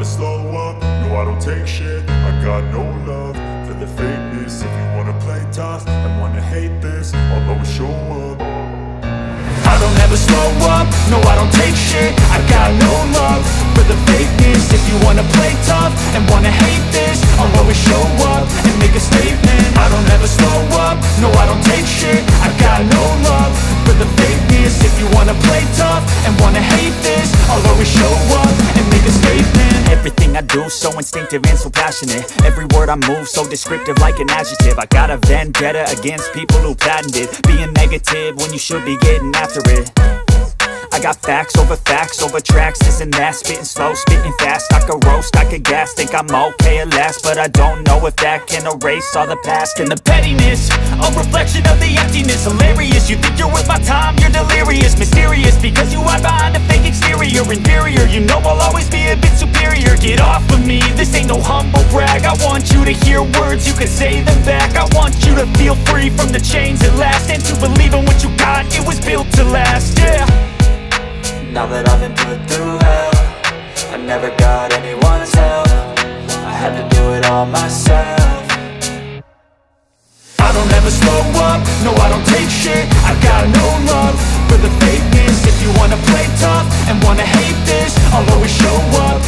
never slow up, no I don't take shit. I got no love for the fakeness. If you wanna play tough and wanna hate this, I'll always show up. I don't ever slow up, no I don't take shit. I got no love for the fakeness. If you wanna play tough and wanna hate this, I'll always show up and make a statement. I don't ever slow up, no I don't take shit. I got no love for the fakeness. If you wanna play tough and wanna hate this, I'll always show up and make a statement. Everything I do so instinctive and so passionate. Every word I move so descriptive like an adjective. I got a vendetta against people who patented being negative when you should be getting after it. I got facts over tracks, this and that. Spitting slow, spitting fast. I could roast, I could gas. Think I'm okay at last, but I don't know if that can erase all the past. And the pettiness, a reflection of the emptiness. Hilarious, you think you're worth my time, you're delirious. Mysterious, because you hide behind a fake exterior. Inferior, you know I'll always be a bit superior. Get off of me, this ain't no humble brag. I want you to hear words, you can say them back. I want you to feel free from the chains at last, and to believe in what you got, it was built to last, yeah. Now that I've been put through hell, I never got anyone's help. I had to do it all myself. I don't ever slow up, no I don't take shit. I got no love for the fakeness. If you wanna play tough and wanna hate this, I'll always show up